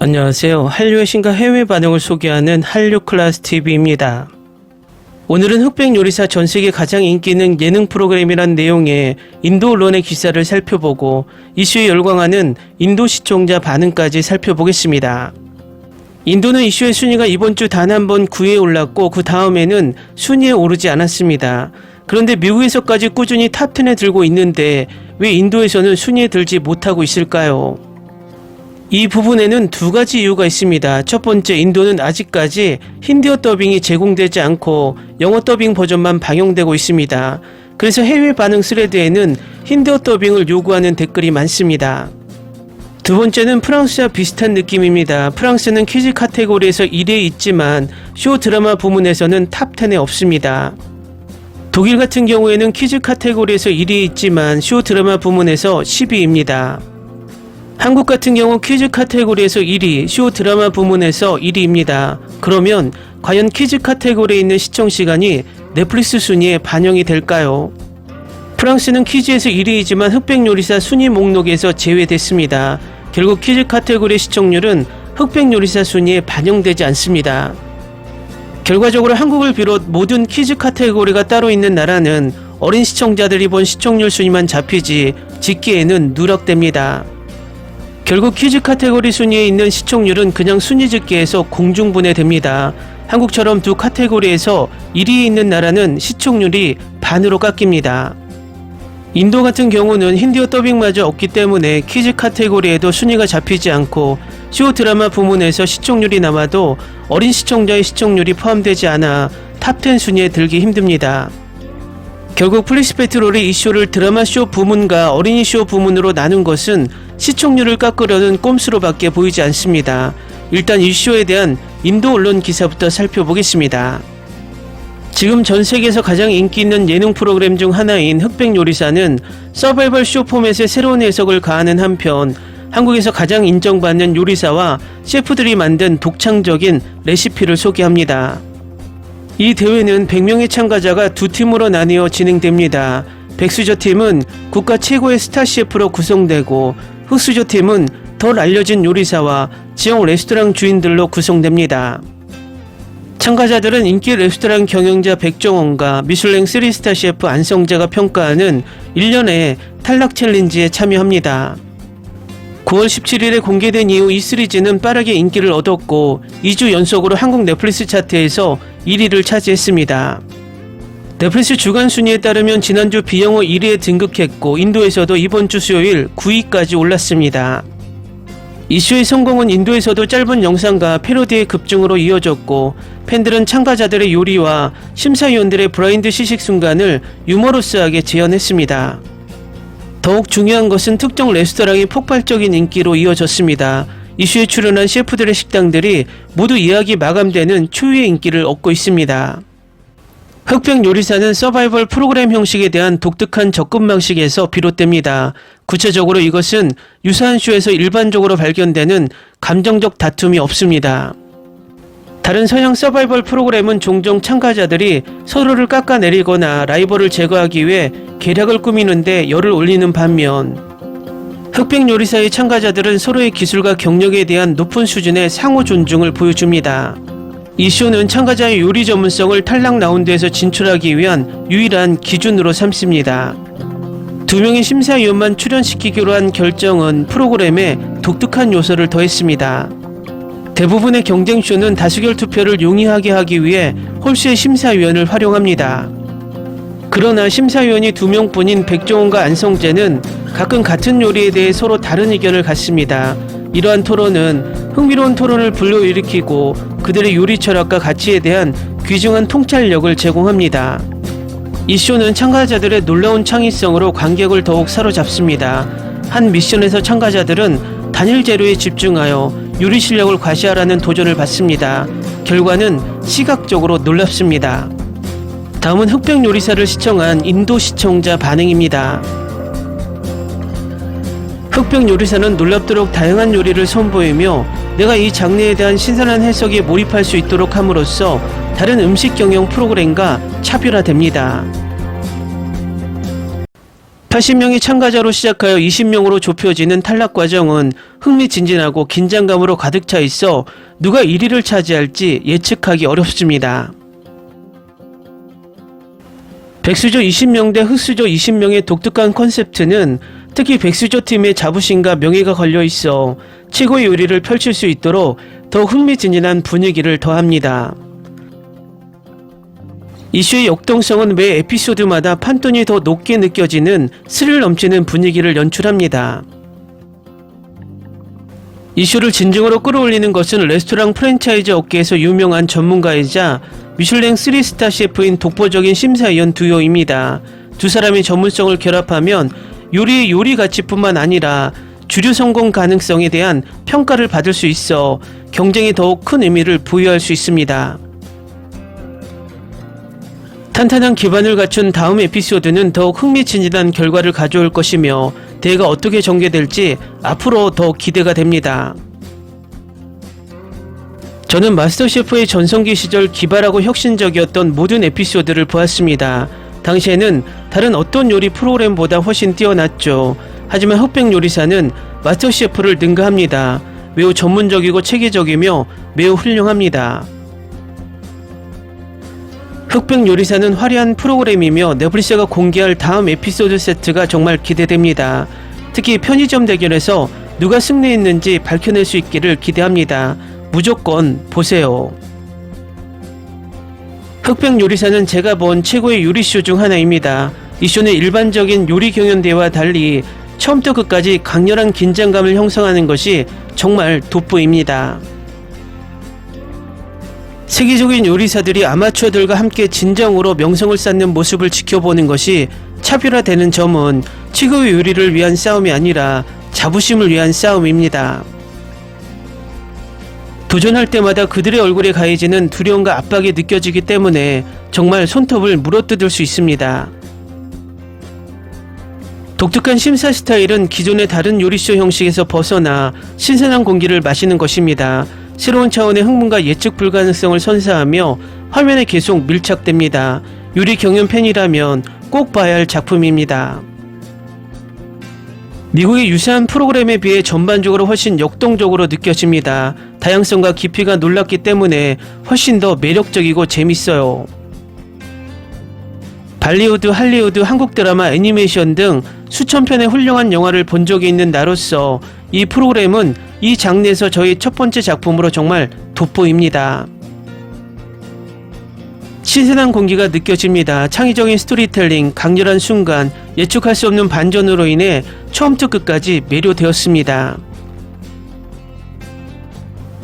안녕하세요. 한류의 신과 해외 반응을 소개하는 한류클래스TV입니다. 오늘은 흑백 요리사 전세계 가장 인기 있는 예능 프로그램이란 내용의 인도 언론의 기사를 살펴보고 이슈에 열광하는 인도 시청자 반응까지 살펴보겠습니다. 인도는 이슈의 순위가 이번 주 단 한 번 9위에 올랐고 그 다음에는 순위에 오르지 않았습니다. 그런데 미국에서까지 꾸준히 탑10에 들고 있는데 왜 인도에서는 순위에 들지 못하고 있을까요? 이 부분에는 두 가지 이유가 있습니다. 첫 번째, 인도는 아직까지 힌디어 더빙이 제공되지 않고 영어 더빙 버전만 방영되고 있습니다. 그래서 해외 반응 스레드에는 힌디어 더빙을 요구하는 댓글이 많습니다. 두 번째는 프랑스와 비슷한 느낌입니다. 프랑스는 퀴즈 카테고리에서 1위에 있지만 쇼 드라마 부문에서는 탑10에 없습니다. 독일 같은 경우에는 퀴즈 카테고리에서 1위에 있지만 쇼 드라마 부문에서 10위입니다. 한국 같은 경우 퀴즈 카테고리에서 1위, 쇼 드라마 부문에서 1위입니다. 그러면 과연 퀴즈 카테고리에 있는 시청시간이 넷플릭스 순위에 반영이 될까요? 프랑스는 퀴즈에서 1위이지만 흑백요리사 순위 목록에서 제외됐습니다. 결국 퀴즈 카테고리 시청률은 흑백요리사 순위에 반영되지 않습니다. 결과적으로 한국을 비롯 모든 퀴즈 카테고리가 따로 있는 나라는 어린 시청자들이 본 시청률 순위만 잡히지 집계에는 누락됩니다. 결국 퀴즈 카테고리 순위에 있는 시청률은 그냥 순위 집계에서 공중분해됩니다. 한국처럼 두 카테고리에서 1위에 있는 나라는 시청률이 반으로 깎입니다. 인도 같은 경우는 힌디어 더빙마저 없기 때문에 퀴즈 카테고리에도 순위가 잡히지 않고 쇼 드라마 부문에서 시청률이 남아도 어린 시청자의 시청률이 포함되지 않아 탑10 순위에 들기 힘듭니다. 결국 플릭스페트롤이 이 쇼를 드라마 쇼 부문과 어린이 쇼 부문으로 나눈 것은 시청률을 깎으려는 꼼수로밖에 보이지 않습니다. 일단 이 쇼에 대한 인도 언론 기사부터 살펴보겠습니다. 지금 전 세계에서 가장 인기 있는 예능 프로그램 중 하나인 흑백 요리사는 서바이벌 쇼 포맷에 새로운 해석을 가하는 한편 한국에서 가장 인정받는 요리사와 셰프들이 만든 독창적인 레시피를 소개합니다. 이 대회는 100명의 참가자가 두 팀으로 나뉘어 진행됩니다. 백수저 팀은 국가 최고의 스타 셰프로 구성되고 흑수저 팀은 덜 알려진 요리사와 지역 레스토랑 주인들로 구성됩니다. 참가자들은 인기 레스토랑 경영자 백종원과 미슐랭 3스타 셰프 안성재가 평가하는 1년의 탈락 챌린지에 참여합니다. 9월 17일에 공개된 이후 이 시리즈는 빠르게 인기를 얻었고 2주 연속으로 한국 넷플릭스 차트에서 1위를 차지했습니다. 넷플릭스 주간 순위에 따르면 지난주 비영어 1위에 등극했고 인도에서도 이번 주 수요일 9위까지 올랐습니다. 이 쇼의 성공은 인도에서도 짧은 영상과 패러디의 급증으로 이어졌고 팬들은 참가자들의 요리와 심사위원들의 브라인드 시식 순간을 유머러스하게 재현했습니다. 더욱 중요한 것은 특정 레스토랑이 폭발적인 인기로 이어졌습니다. 이 쇼에 출연한 셰프들의 식당들이 모두 예약이 마감되는 초유의 인기를 얻고 있습니다. 흑백 요리사는 서바이벌 프로그램 형식에 대한 독특한 접근 방식에서 비롯됩니다. 구체적으로 이것은 유사한 쇼에서 일반적으로 발견되는 감정적 다툼이 없습니다. 다른 서양 서바이벌 프로그램은 종종 참가자들이 서로를 깎아내리거나 라이벌을 제거하기 위해 계략을 꾸미는데 열을 올리는 반면 흑백 요리사의 참가자들은 서로의 기술과 경력에 대한 높은 수준의 상호 존중을 보여줍니다. 이 쇼는 참가자의 요리 전문성을 탈락 라운드에서 진출하기 위한 유일한 기준으로 삼습니다. 2명의 심사위원만 출연시키기로 한 결정은 프로그램에 독특한 요소를 더했습니다. 대부분의 경쟁쇼는 다수결 투표를 용이하게 하기 위해 홀수의 심사위원을 활용합니다. 그러나 심사위원이 2명뿐인 백종원과 안성재는 가끔 같은 요리에 대해 서로 다른 의견을 갖습니다. 이러한 토론은 흥미로운 토론을 불러일으키고 그들의 요리 철학과 가치에 대한 귀중한 통찰력을 제공합니다. 이 쇼는 참가자들의 놀라운 창의성으로 관객을 더욱 사로잡습니다. 한 미션에서 참가자들은 단일 재료에 집중하여 요리 실력을 과시하라는 도전을 받습니다. 결과는 시각적으로 놀랍습니다. 다음은 흑백 요리사를 시청한 인도 시청자 반응입니다. 흑백 요리사는 놀랍도록 다양한 요리를 선보이며 내가 이 장르에 대한 신선한 해석에 몰입할 수 있도록 함으로써 다른 음식 경영 프로그램과 차별화됩니다. 80명의 참가자로 시작하여 20명으로 좁혀지는 탈락 과정은 흥미진진하고 긴장감으로 가득 차 있어 누가 1위를 차지할지 예측하기 어렵습니다. 백수조 20명 대 흑수저 20명의 독특한 컨셉트는 특히 백수저 팀의 자부심과 명예가 걸려 있어 최고의 요리를 펼칠 수 있도록 더 흥미진진한 분위기를 더합니다. 이슈의 역동성은 매 에피소드마다 판돈이 더 높게 느껴지는 스릴 넘치는 분위기를 연출합니다. 이슈를 진정으로 끌어올리는 것은 레스토랑 프랜차이즈 업계에서 유명한 전문가이자 미슐랭 3스타 셰프인 독보적인 심사위원 듀오입니다. 두 사람의 전문성을 결합하면 요리의 요리 가치뿐만 아니라 주류 성공 가능성에 대한 평가를 받을 수 있어 경쟁에 더욱 큰 의미를 부여할 수 있습니다. 탄탄한 기반을 갖춘 다음 에피소드는 더욱 흥미진진한 결과를 가져올 것이며 대회가 어떻게 전개될지 앞으로 더 기대가 됩니다. 저는 마스터셰프의 전성기 시절 기발하고 혁신적이었던 모든 에피소드를 보았습니다. 당시에는 다른 어떤 요리 프로그램보다 훨씬 뛰어났죠. 하지만 흑백 요리사는 마스터셰프를 능가합니다. 매우 전문적이고 체계적이며 매우 훌륭합니다. 흑백 요리사는 화려한 프로그램이며 넷플릭스가 공개할 다음 에피소드 세트가 정말 기대됩니다. 특히 편의점 대결에서 누가 승리했는지 밝혀낼 수 있기를 기대합니다. 무조건 보세요. 흑백 요리사는 제가 본 최고의 요리쇼 중 하나입니다. 이 쇼는 일반적인 요리 경연대회와 달리 처음부터 끝까지 강렬한 긴장감을 형성하는 것이 정말 돋보입니다. 세계적인 요리사들이 아마추어들과 함께 진정으로 명성을 쌓는 모습을 지켜보는 것이 차별화되는 점은 최고의 요리를 위한 싸움이 아니라 자부심을 위한 싸움입니다. 도전할 때마다 그들의 얼굴에 가해지는 두려움과 압박이 느껴지기 때문에 정말 손톱을 물어뜯을 수 있습니다. 독특한 심사 스타일은 기존의 다른 요리쇼 형식에서 벗어나 신선한 공기를 마시는 것입니다. 새로운 차원의 흥분과 예측 불가능성을 선사하며 화면에 계속 밀착됩니다. 요리 경연 팬이라면 꼭 봐야 할 작품입니다. 미국의 유사한 프로그램에 비해 전반적으로 훨씬 역동적으로 느껴집니다. 다양성과 깊이가 놀랍기 때문에 훨씬 더 매력적이고 재밌어요. 발리우드, 할리우드, 한국 드라마, 애니메이션 등 수천 편의 훌륭한 영화를 본 적이 있는 나로서 이 프로그램은 이 장르에서 저희 첫 번째 작품으로 정말 돋보입니다. 신선한 공기가 느껴집니다. 창의적인 스토리텔링, 강렬한 순간, 예측할 수 없는 반전으로 인해 처음부터 끝까지 매료되었습니다.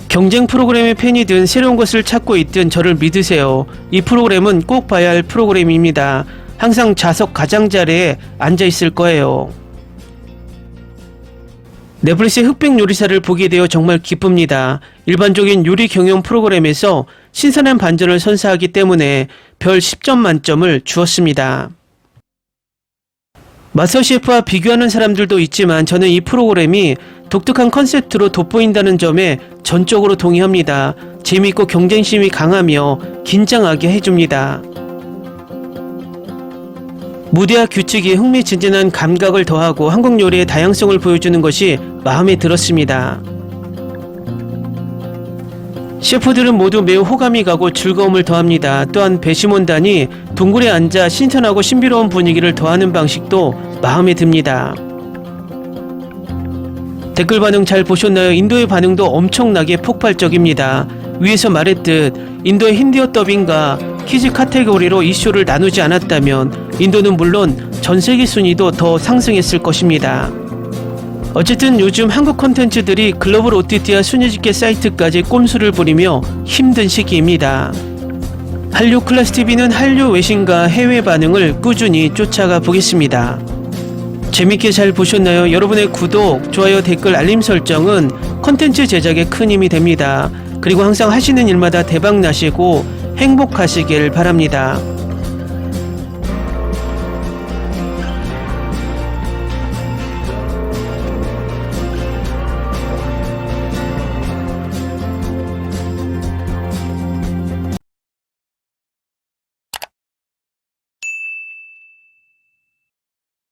경쟁 프로그램의 팬이든 새로운 것을 찾고 있든 저를 믿으세요. 이 프로그램은 꼭 봐야 할 프로그램입니다. 항상 좌석 가장자리에 앉아있을 거예요. 넷플릭스의 흑백 요리사를 보게 되어 정말 기쁩니다. 일반적인 요리 경연 프로그램에서 신선한 반전을 선사하기 때문에 별 10점 만점을 주었습니다. 마스터셰프와 비교하는 사람들도 있지만 저는 이 프로그램이 독특한 컨셉트로 돋보인다는 점에 전적으로 동의합니다. 재미있고 경쟁심이 강하며 긴장하게 해줍니다. 무대와 규칙이 흥미진진한 감각을 더하고 한국 요리의 다양성을 보여주는 것이 마음에 들었습니다. 셰프들은 모두 매우 호감이 가고 즐거움을 더합니다. 또한 배심원단이 동굴에 앉아 신선하고 신비로운 분위기를 더하는 방식도 마음에 듭니다. 댓글 반응 잘 보셨나요? 인도의 반응도 엄청나게 폭발적입니다. 위에서 말했듯 인도의 힌디어 더빙과 키즈 카테고리로 이 쇼를 나누지 않았다면 인도는 물론 전세계 순위도 더 상승했을 것입니다. 어쨌든 요즘 한국 콘텐츠들이 글로벌 OTT와 순위집계 사이트까지 꼼수를 부리며 힘든 시기입니다. 한류 클래스TV는 한류 외신과 해외 반응을 꾸준히 쫓아가 보겠습니다. 재밌게 잘 보셨나요? 여러분의 구독, 좋아요, 댓글, 알림 설정은 콘텐츠 제작에 큰 힘이 됩니다. 그리고 항상 하시는 일마다 대박 나시고 행복하시길 바랍니다.